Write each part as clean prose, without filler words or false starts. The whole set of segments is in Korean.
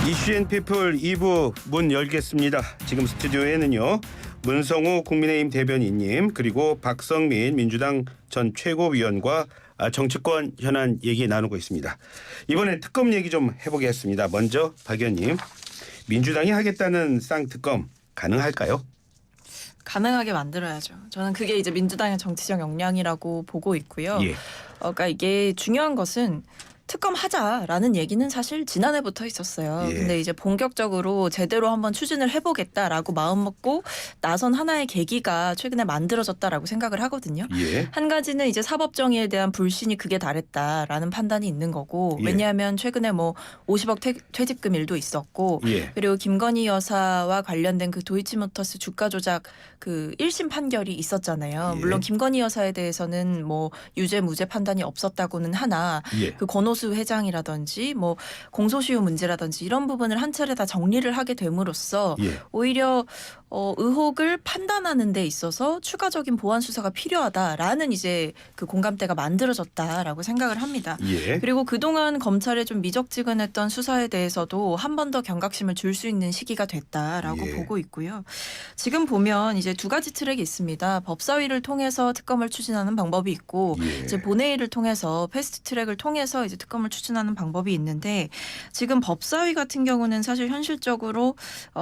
이슈앤피플 2부 문 열겠습니다. 지금 스튜디오에는요. 문성우 국민의힘 대변인님 그리고 박성민 민주당 전 최고위원과 정치권 현안 얘기 나누고 있습니다. 이번엔 특검 얘기 좀 해보겠습니다. 먼저 박 의원님. 민주당이 하겠다는 쌍특검 가능할까요? 가능하게 만들어야죠. 저는 그게 이제 민주당의 정치적 역량이라고 보고 있고요. 예. 그러니까 이게 중요한 것은 특검 하자라는 얘기는 사실 지난해부터 있었어요. 예. 근데 이제 본격적으로 제대로 한번 추진을 해보겠다라고 마음먹고 나선 하나의 계기가 최근에 만들어졌다라고 생각을 하거든요. 예. 한 가지는 이제 사법정의에 대한 불신이 극에 달했다라는 판단이 있는 거고, 예. 왜냐하면 최근에 뭐 50억 퇴직금 일도 있었고, 예. 그리고 김건희 여사와 관련된 그 도이치모터스 주가 조작 그 1심 판결이 있었잖아요. 예. 물론 김건희 여사에 대해서는 뭐 유죄 무죄 판단이 없었다고는 하나 예. 그 권오수 회장이라든지 뭐 공소시효 문제라든지 이런 부분을 한 차례 다 정리를 하게 됨으로써 예. 오히려 의혹을 판단하는 데 있어서 추가적인 보완 수사가 필요하다라는 이제 그 공감대가 만들어졌다라고 생각을 합니다. 예. 그리고 그동안 검찰에 좀 미적지근했던 수사에 대해서도 한 번 더 경각심을 줄 수 있는 시기가 됐다라고 예. 보고 있고요. 지금 보면 이제 두 가지 트랙이 있습니다. 법사위를 통해서 특검을 추진하는 방법이 있고, 예. 이제 본회의를 통해서 패스트 트랙을 통해서 이제 특검을 추진하는 방법이 있는데, 지금 법사위 같은 경우는 사실 현실적으로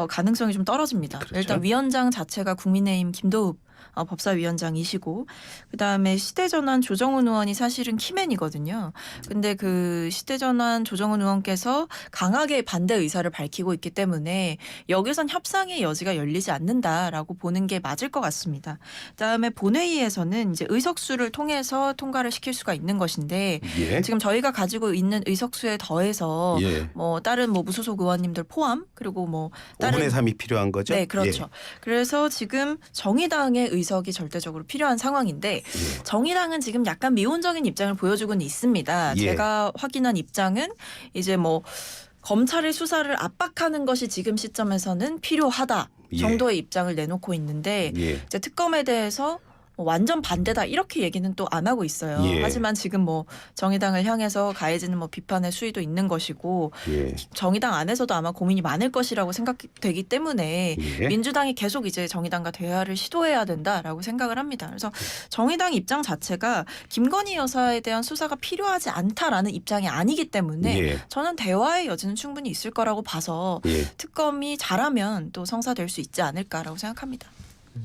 가능성이 좀 떨어집니다. 그렇죠. 일단 위원장 자체가 국민의힘 김도읍 법사위원장이시고, 그다음에 시대전환 조정훈 의원이 사실은 키맨이거든요. 근데 그 시대전환 조정훈 의원께서 강하게 반대 의사를 밝히고 있기 때문에 여기선 협상의 여지가 열리지 않는다라고 보는 게 맞을 것 같습니다. 그다음에 본회의에서는 이제 의석수를 통해서 통과를 시킬 수가 있는 것인데, 예. 지금 저희가 가지고 있는 의석수에 더해서 예. 뭐 다른 뭐 무소속 의원님들 포함, 그리고 뭐 다른 5분의 3이 필요한 거죠? 네, 그렇죠. 그래서 지금 정의당의 의석이 절대적으로 필요한 상황인데, 정의당은 지금 약간 미온적인 입장을 보여주고는 있습니다. 예. 제가 확인한 입장은 이제 뭐 검찰의 수사를 압박하는 것이 지금 시점에서는 필요하다 정도의 입장을 내놓고 있는데, 예. 이제 특검에 대해서 완전 반대다 이렇게 얘기는 또 안 하고 있어요. 예. 하지만 지금 뭐 정의당을 향해서 가해지는 뭐 비판의 수위도 있는 것이고, 예. 정의당 안에서도 아마 고민이 많을 것이라고 생각되기 때문에 예. 민주당이 계속 이제 정의당과 대화를 시도해야 된다라고 생각을 합니다. 그래서 정의당 입장 자체가 김건희 여사에 대한 수사가 필요하지 않다라는 입장이 아니기 때문에 예. 저는 대화의 여지는 충분히 있을 거라고 봐서 예. 특검이 잘하면 또 성사될 수 있지 않을까라고 생각합니다.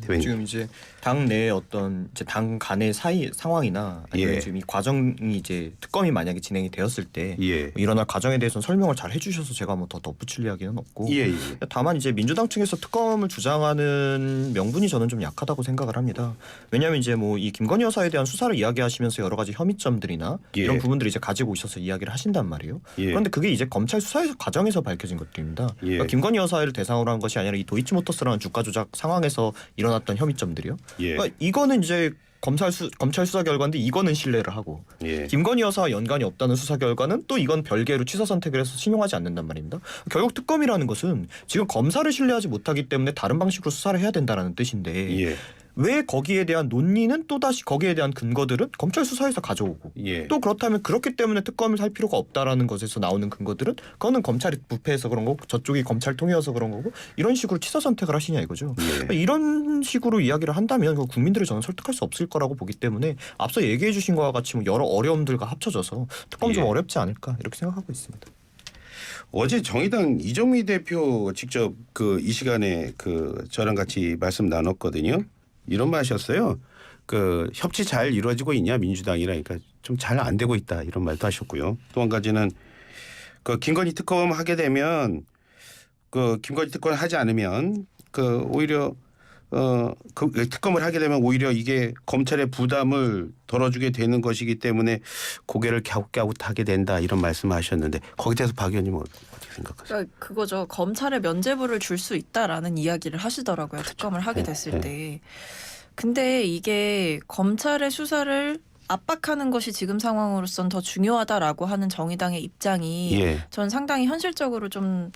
대변인. 지금 이제 당 내의 어떤 이제 당 간의 사이 상황이나 아니면 예. 지금 이 과정이 이제 특검이 만약에 진행이 되었을 때 예. 일어날 과정에 대해서는 설명을 잘 해주셔서 제가 뭐 더 덧붙일 이야기는 없고, 예. 예. 다만 이제 민주당 측에서 특검을 주장하는 명분이 저는 좀 약하다고 생각을 합니다. 왜냐하면 이제 뭐 이 김건희 여사에 대한 수사를 이야기하시면서 여러 가지 혐의점들이나 예. 이런 부분들을 이제 가지고 오셔서 이야기를 하신단 말이에요. 예. 그런데 그게 이제 검찰 수사 과정에서 밝혀진 것들입니다. 예. 그러니까 김건희 여사를 대상으로 한 것이 아니라 이 도이치모터스라는 주가 조작 상황에서 일어났던 혐의점들이요. 예. 그러니까 이거는 이제 검찰 수사 결과인데 이거는 신뢰를 하고, 예. 김건희 여사와 연관이 없다는 수사 결과는 또 이건 별개로 취사 선택을 해서 신용하지 않는단 말입니다. 결국 특검이라는 것은 지금 검사를 신뢰하지 못하기 때문에 다른 방식으로 수사를 해야 된다라는 뜻인데, 예. 왜 거기에 대한 논리는 또다시 거기에 대한 근거들은 검찰 수사에서 가져오고, 예. 또 그렇다면 그렇기 때문에 특검을 할 필요가 없다라는 것에서 나오는 근거들은 그거는 검찰이 부패해서 그런 거고 저쪽이 검찰 통이어서 그런 거고, 이런 식으로 취사 선택을 하시냐 이거죠. 예. 이런 식으로 이야기를 한다면 국민들을 저는 설득할 수 없을 거라고 보기 때문에 앞서 얘기해 주신 것과 같이 뭐 여러 어려움들과 합쳐져서 특검 좀 예. 어렵지 않을까 이렇게 생각하고 있습니다. 어제 정의당 이정미 대표 직접 그 이 시간에 그 저랑 같이 말씀 나눴거든요. 이런 말 하셨어요. 그 협치 잘 이루어지고 있냐 민주당이랑, 그러니까 좀 잘 안 되고 있다 이런 말도 하셨고요. 또 한 가지는 그 김건희 특검 하게 되면 그 김건희 특검 하지 않으면 그 오히려 그 특검을 하게 되면 오히려 이게 검찰의 부담을 덜어주게 되는 것이기 때문에 고개를 갸웃갸웃하게 된다 이런 말씀하셨는데, 거기에 대해서 박 의원님은 어떻게 생각하세요? 그러니까 그거죠. 검찰에 면죄부를 줄 수 있다라는 이야기를 하시더라고요. 특검을 하게 됐을 때. 근데 이게 검찰의 수사를 압박하는 것이 지금 상황으로선 더 중요하다라고 하는 정의당의 입장이 예. 전 상당히 현실적으로 좀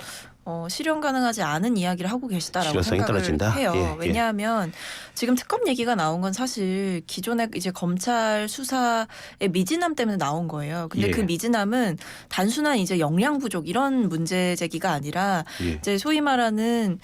실현 가능하지 않은 이야기를 하고 계시다라고 실효성이 생각을 떨어진다? 해요. 예, 예. 왜냐하면 지금 특검 얘기가 나온 건 사실 기존의 이제 검찰 수사의 미진함 때문에 나온 거예요. 근데 예. 그 미진함은 단순한 이제 역량 부족 이런 문제 제기가 아니라 예. 이제 소위 말하는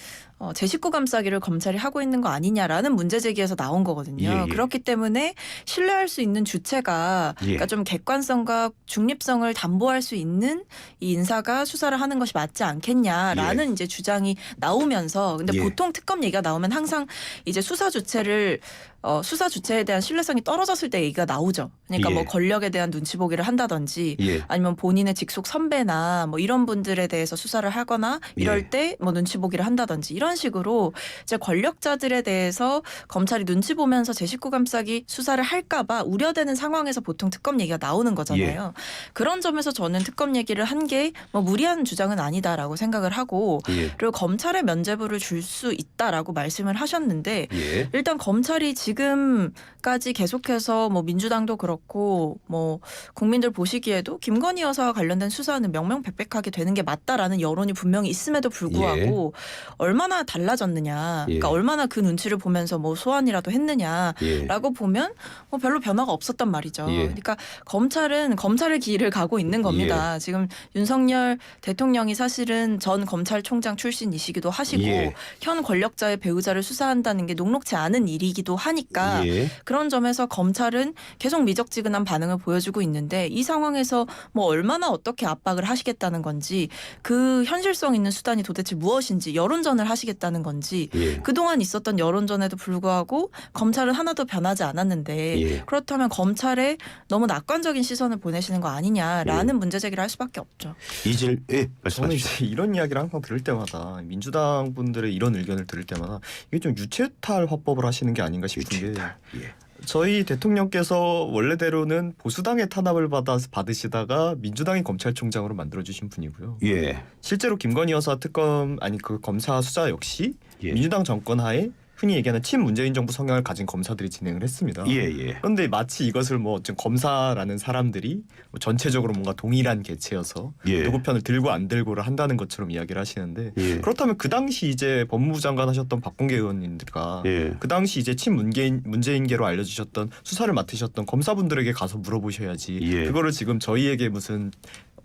제 식구 감싸기를 검찰이 하고 있는 거 아니냐라는 문제 제기에서 나온 거거든요. 예, 예. 그렇기 때문에 신뢰할 수 있는 주체가 예. 그러니까 좀 객관성과 중립성을 담보할 수 있는 이 인사가 수사를 하는 것이 맞지 않겠냐라는 이제 주장이 나오면서 근데 예. 보통 특검 얘기가 나오면 항상 이제 수사 주체에 대한 신뢰성이 떨어졌을 때 얘기가 나오죠. 그러니까 예. 뭐 권력에 대한 눈치 보기를 한다든지 예. 아니면 본인의 직속 선배나 뭐 이런 분들에 대해서 수사를 하거나 이럴 예. 때 뭐 눈치 보기를 한다든지 이런 식으로 이제 권력자들에 대해서 검찰이 눈치 보면서 제 식구 감싸기 수사를 할까봐 우려되는 상황에서 보통 특검 얘기가 나오는 거잖아요. 그런 점에서 저는 특검 얘기를 한 게 뭐 무리한 주장은 아니다라고 생각을 하고 예. 그리고 검찰에 면죄부를 줄 수 있다라고 말씀을 하셨는데 예. 일단 검찰이 지금까지 계속해서 뭐 민주당도 그렇고 뭐 국민들 보시기에도 김건희 여사와 관련된 수사는 명명백백하게 되는 게 맞다라는 여론이 분명히 있음에도 불구하고 얼마나 달라졌느냐, 예. 그러니까 얼마나 그 눈치를 보면서 뭐 소환이라도 했느냐라고 예. 보면 뭐 별로 변화가 없었단 말이죠. 예. 그러니까 검찰은 검찰의 길을 가고 있는 겁니다. 지금 윤석열 대통령이 사실은 전 검찰총장 출신이시기도 하시고 예. 현 권력자의 배우자를 수사한다는 게 녹록지 않은 일이기도 하니까 예. 그런 점에서 검찰은 계속 미적지근한 반응을 보여주고 있는데 이 상황에서 뭐 얼마나 어떻게 압박을 하시겠다는 건지 그 현실성 있는 수단이 도대체 무엇인지 여론전을 하시겠다는 건지 예. 그동안 있었던 여론전에도 불구하고 검찰은 하나도 변하지 않았는데 예. 그렇다면 검찰에 너무 낙관적인 시선을 보내시는 거 아니냐라는 문제 제기를 할 수밖에 없죠. 이질 예. 저는 말씀하십시오. 이제 이런 이야기를 항상 들을 때마다 민주당 분들의 이런 의견을 들을 때마다 이게 좀 유체탈 화법을 하시는 게 아닌가 싶은 게 유체탈. 예. 저희 대통령께서 원래대로는 보수당의 탄압을 받으시다가 민주당이 검찰총장으로 만들어주신 분이고요. 예. 실제로 김건희 여사 특검 그 검사 수사 역시 예. 민주당 정권 하에 흔히 얘기하는 친문재인 정부 성향을 가진 검사들이 진행을 했습니다. 예. 예. 그런데 마치 이것을 뭐 지금 검사라는 사람들이 뭐 전체적으로 뭔가 동일한 개체여서 예. 누구 편을 들고 안 들고를 한다는 것처럼 이야기를 하시는데 예. 그렇다면 그 당시 이제 법무부 장관 하셨던 박범계 의원님들과 예. 그 당시 이제 친문재인계로 알려주셨던 수사를 맡으셨던 검사분들에게 가서 물어보셔야지. 예. 그거를 지금 저희에게 무슨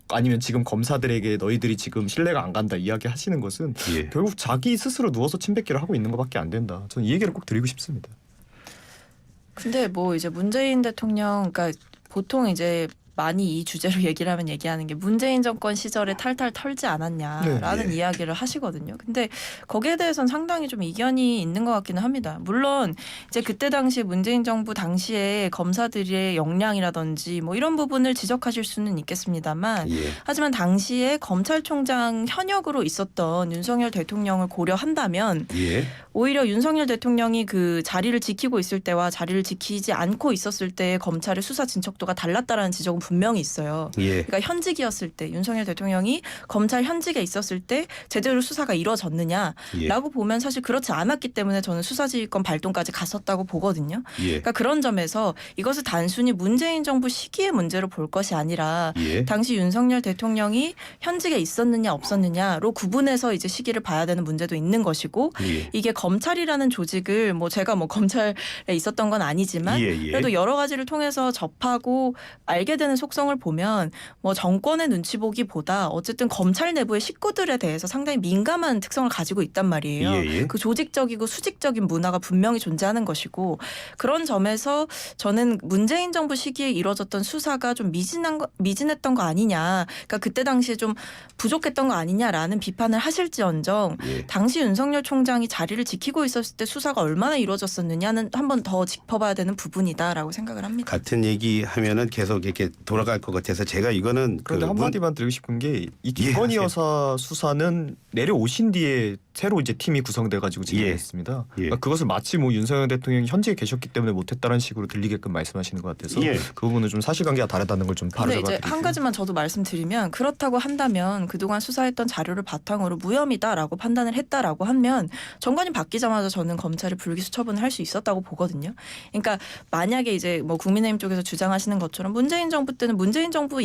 아니면 지금 검사들에게 너희들이 지금 신뢰가 안 간다 이야기 하시는 것은 예. 결국 자기 스스로 누워서 침뱉기를 하고 있는 것밖에 안 된다. 저는 이 얘기를 꼭 드리고 싶습니다. 근데 뭐 이제 문재인 대통령 그러니까 보통 이제 많이 이 주제로 얘기를 하면 얘기하는 게 문재인 정권 시절에 탈탈 털지 않았냐라는 네, 예. 이야기를 하시거든요. 근데 거기에 대해서는 상당히 좀 이견이 있는 것 같기는 합니다. 물론 이제 그때 당시 문재인 정부 당시에 검사들의 역량이라든지 뭐 이런 부분을 지적하실 수는 있겠습니다만 예. 하지만 당시에 검찰총장 현역으로 있었던 윤석열 대통령을 고려한다면 예. 오히려 윤석열 대통령이 그 자리를 지키고 있을 때와 자리를 지키지 않고 있었을 때의 검찰의 수사 진척도가 달랐다라는 지적은 분명히 있어요. 예. 그러니까 현직이었을 때 윤석열 대통령이 검찰 현직에 있었을 때 제대로 수사가 이루어졌느냐라고 예. 보면 사실 그렇지 않았기 때문에 저는 수사지휘권 발동까지 갔었다고 보거든요. 예. 그러니까 그런 점에서 이것을 단순히 문재인 정부 시기의 문제로 볼 것이 아니라 예. 당시 윤석열 대통령이 현직에 있었느냐 없었느냐로 구분해서 이제 시기를 봐야 되는 문제도 있는 것이고 예. 이게 검찰이라는 조직을 뭐 제가 뭐 검찰에 있었던 건 아니지만 예, 예. 그래도 여러 가지를 통해서 접하고 알게 되는 속성을 보면 뭐 정권의 눈치 보기보다 어쨌든 검찰 내부의 식구들에 대해서 상당히 민감한 특성을 가지고 있단 말이에요. 예, 예. 그 조직적이고 수직적인 문화가 분명히 존재하는 것이고 그런 점에서 저는 문재인 정부 시기에 이루어졌던 수사가 좀 미진했던 거 아니냐. 그러니까 그때 당시에 좀 부족했던 거 아니냐라는 비판을 하실지언정 예. 당시 윤석열 총장이 자리를 지키고 있었을 때 수사가 얼마나 이루어졌었느냐는 한 번 더 짚어봐야 되는 부분이다라고 생각을 합니다. 같은 얘기 하면은 계속 이렇게 돌아갈 것 같아서 제가 이거는 그런데 한마디만 드리고 싶은 게 이 김건희 예, 여사 수사는 내려오신 뒤에 새로 이제 팀이 구성돼가지고 진행했습니다. 예. 그러니까 그것을 마치 뭐 윤석열 대통령이 현직에 계셨기 때문에 못했다는 식으로 들리게끔 말씀하시는 것 같아서 예. 그 부분은 좀 사실관계가 다르다는 걸 좀 근데 바로잡아드릴게요. 이제 한 가지만 저도 말씀드리면 그렇다고 한다면 그동안 수사했던 자료를 바탕으로 무혐의다라고 판단을 했다라고 하면 정권이 바뀌자마자 저는 검찰이 불기소 처분을 할 수 있었다고 보거든요. 그러니까 만약에 이제 뭐 국민의힘 쪽에서 주장하시는 것처럼 문재인 정부 때는 문재인 정부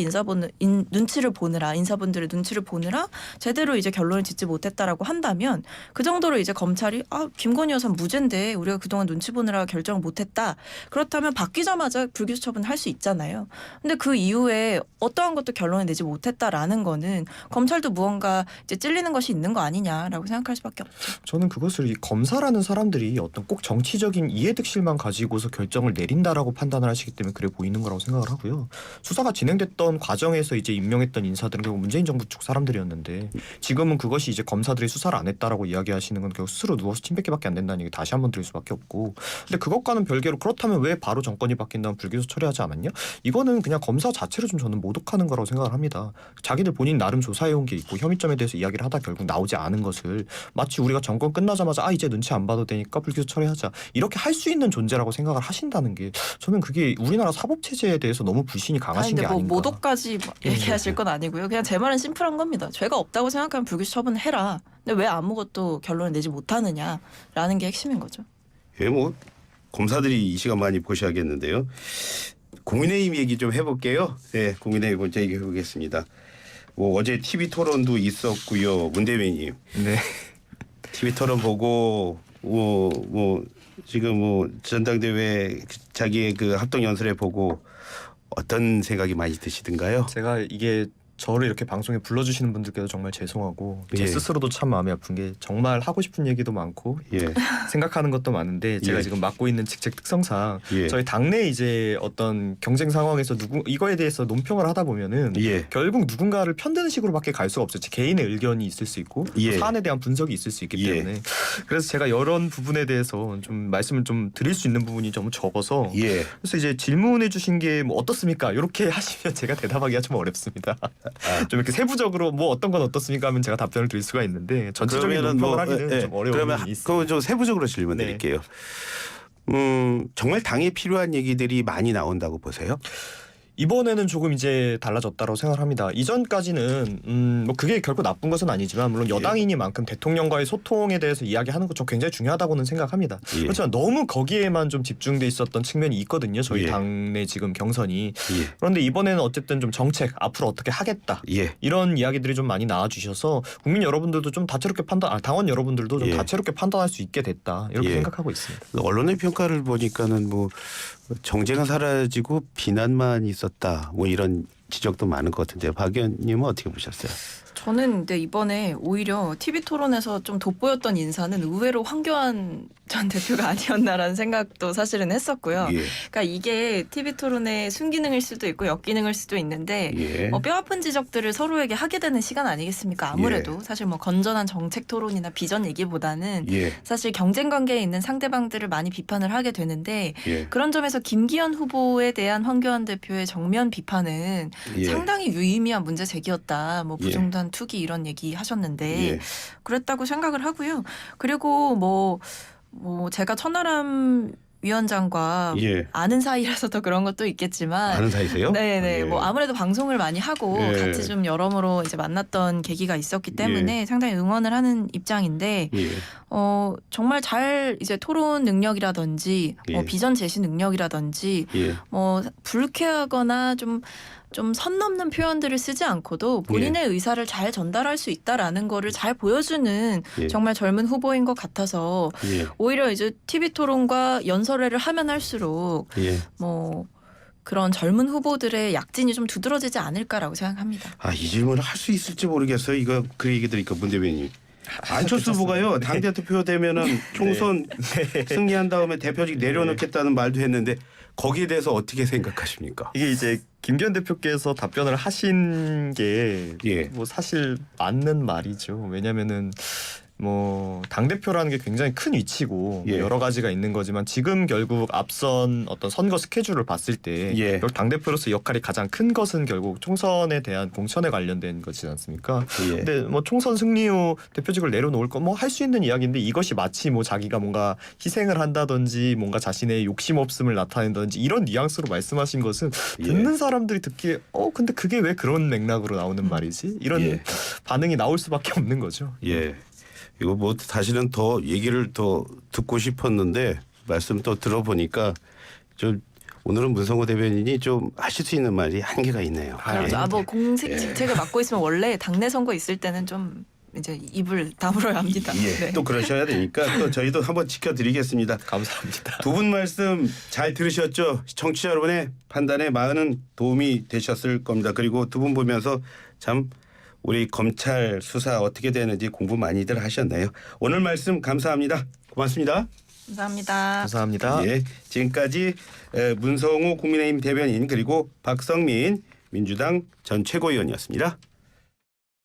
눈치를 보느라 인사분들의 눈치를 보느라 제대로 이제 결론을 짓지 못했다라고 한다면 그 정도로 이제 검찰이 김건희 여사 무죄인데 우리가 그동안 눈치 보느라 결정을 못했다. 그렇다면 바뀌자마자 불기소 처분할 수 있잖아요. 근데 그 이후에 어떠한 것도 결론을 내지 못했다라는 거는 검찰도 무언가 이제 찔리는 것이 있는 거 아니냐라고 생각할 수밖에 없죠. 저는 그것을 이 검사라는 사람들이 어떤 꼭 정치적인 이해득실만 가지고서 결정을 내린다라고 판단을 하시기 때문에 그래 보이는 거라고 생각을 하고요. 수사가 진행됐던 과정에서 이제 임명했던 인사들은 결국 문재인 정부 쪽 사람들이었는데 지금은 그것이 이제 검사들이 수사를 안 했다라고 이야기하시는 건 결국 스스로 누워서 침뱉기밖에 안 된다는 얘기 다시 한번 드릴 수밖에 없고, 근데 그것과는 별개로 그렇다면 왜 바로 정권이 바뀐 다음 불기소 처리하지 않았냐? 이거는 그냥 검사 자체를 좀 저는 모독하는 거라고 생각을 합니다. 자기들 본인 나름 조사해온 게 있고 혐의점에 대해서 이야기를 하다 결국 나오지 않은 것을 마치 우리가 정권 끝나자마자 이제 눈치 안 봐도 되니까 불기소 처리하자 이렇게 할 수 있는 존재라고 생각을 하신다는 게 저는 그게 우리나라 사법체제에 대해서 너무 불신이 강하신 게 아닌가. 모독까지 얘기하실 건 아니고요. 그냥 제 말은 심플한 겁니다. 죄가 없다고 생각하면 불기소 처분을 해라. 근데 왜 아무것도 결론을 내지 못하느냐라는 게 핵심인 거죠. 예, 뭐 검사들이 이 시간 많이 보셔야겠는데요. 국민의힘 얘기 좀 해볼게요. 네, 국민의힘 먼저 얘기해보겠습니다. 뭐 어제 TV 토론도 있었고요, 문 대변인님. 네. TV 토론 보고 뭐 지금 뭐 전당대회 자기의 그 합동 연설회 보고 어떤 생각이 많이 드시던가요? 제가 이게 저를 이렇게 방송에 불러주시는 분들께도 정말 죄송하고 제 예. 스스로도 참 마음이 아픈 게 정말 하고 싶은 얘기도 많고 예, 생각하는 것도 많은데 제가 예. 지금 맡고 있는 직책 특성상 예. 저희 당내 이제 어떤 경쟁 상황에서 이거에 대해서 논평을 하다 보면은 예. 결국 누군가를 편드는 식으로밖에 갈 수가 없어요. 제 개인의 의견이 있을 수 있고 예. 사안에 대한 분석이 있을 수 있기 예. 때문에 그래서 제가 이런 부분에 대해서 좀 말씀을 좀 드릴 수 있는 부분이 좀 적어서 예. 그래서 이제 질문해 주신 게 뭐 어떻습니까? 이렇게 하시면 제가 대답하기가 좀 어렵습니다. 좀 이렇게 세부적으로 뭐 어떤 건 어떻습니까 하면 제가 답변을 드릴 수가 있는데 전체적인 논평을 하기는 좀 어려운 그러면 부분이 있어요. 그거 좀 세부적으로 질문 네. 드릴게요. 정말 당에 필요한 얘기들이 많이 나온다고 보세요? 이번에는 조금 이제 달라졌다고 생각합니다. 이전까지는 뭐 그게 결코 나쁜 것은 아니지만 물론 여당이니만큼 대통령과의 소통에 대해서 이야기하는 것 좀 굉장히 중요하다고는 생각합니다. 예. 그렇지만 너무 거기에만 좀 집중돼 있었던 측면이 있거든요. 저희 예. 당내 지금 경선이. 예. 그런데 이번에는 어쨌든 좀 정책 앞으로 어떻게 하겠다. 예. 이런 이야기들이 좀 많이 나와주셔서 국민 여러분들도 좀 다채롭게 당원 여러분들도 좀 예. 다채롭게 판단할 수 있게 됐다 이렇게 예. 생각하고 있습니다. 언론의 평가를 보니까는 뭐 정쟁은 사라지고 비난만 있었다, 뭐 이런 지적도 많은 것 같은데요. 박 의원님은 어떻게 보셨어요? 저는 근데 이번에 오히려 TV 토론에서 좀 돋보였던 인사는 의외로 황교안 전 대표가 아니었나라는 생각도 사실은 했었고요. 예. 그러니까 이게 TV 토론의 순기능일 수도 있고 역기능일 수도 있는데 예. 뼈아픈 지적들을 서로에게 하게 되는 시간 아니겠습니까? 아무래도 사실 뭐 건전한 정책 토론이나 비전 얘기보다는 예. 사실 경쟁 관계에 있는 상대방들을 많이 비판을 하게 되는데 예. 그런 점에서 김기현 후보에 대한 황교안 대표의 정면 비판은 예. 상당히 유의미한 문제 제기였다. 뭐 예. 부정단 투기 이런 얘기 하셨는데 예. 그랬다고 생각을 하고요. 그리고 뭐 제가 천하람 위원장과 예. 아는 사이라서 더 그런 것도 있겠지만 아는 사이세요? 네네. 예. 뭐 아무래도 방송을 많이 하고 예. 같이 좀 여러모로 이제 만났던 계기가 있었기 때문에 상당히 응원을 하는 입장인데 예. 정말 잘 이제 토론 능력이라든지 예. 비전 제시 능력이라든지 예. 불쾌하거나 좀 선 넘는 표현들을 쓰지 않고도 본인의 의사를 잘 전달할 수 있다라는 거를 잘 보여주는 예. 정말 젊은 후보인 것 같아서 예. 오히려 이제 TV 토론과 연설회를 하면 할수록 예. 그런 젊은 후보들의 약진이 좀 두드러지지 않을까라고 생각합니다. 이 질문을 할 수 있을지 모르겠어요. 이거 그 얘기 들으니까 문 대변인. 안철수 후보가요. 당대표 되면은 총선 승리한 다음에 대표직 내려놓겠다는 말도 했는데 거기에 대해서 어떻게 생각하십니까? 이게 이제 김기현 대표께서 답변을 하신 게 뭐 사실 맞는 말이죠. 왜냐면은 뭐 당대표라는 게 굉장히 큰 위치고 예. 여러 가지가 있는 거지만 지금 결국 앞선 어떤 선거 스케줄을 봤을 때 예. 결국 당대표로서 역할이 가장 큰 것은 결국 총선에 대한 공천에 관련된 것이지 않습니까? 예. 근데 뭐 총선 승리 후 대표직을 내려놓을 거 뭐 할 수 있는 이야기인데 이것이 마치 뭐 자기가 뭔가 희생을 한다든지 뭔가 자신의 욕심 없음을 나타낸다든지 이런 뉘앙스로 말씀하신 것은 듣는 사람들이 듣기에 근데 그게 왜 그런 맥락으로 나오는 말이지? 이런 반응이 나올 수밖에 없는 거죠. 예. 이거 뭐 다시는 더 얘기를 더 듣고 싶었는데 말씀 또 들어보니까 좀 오늘은 문성호 대변인이 좀 하실 수 있는 말이 한계가 있네요. 그렇죠. 예. 뭐 공식 직책을 맡고 있으면 원래 당내 선거 있을 때는 좀 이제 입을 다물어야 합니다. 예, 네. 또 그러셔야 되니까 또 저희도 한번 지켜드리겠습니다. 감사합니다. 두 분 말씀 잘 들으셨죠? 청취자 여러분의 판단에 많은 도움이 되셨을 겁니다. 그리고 두 분 보면서 참 우리 검찰 수사 어떻게 되는지 공부 많이들 하셨네요. 오늘 말씀 감사합니다. 고맙습니다. 감사합니다. 감사합니다. 예, 지금까지 문성호 국민의힘 대변인 그리고 박성민 민주당 전 최고위원이었습니다.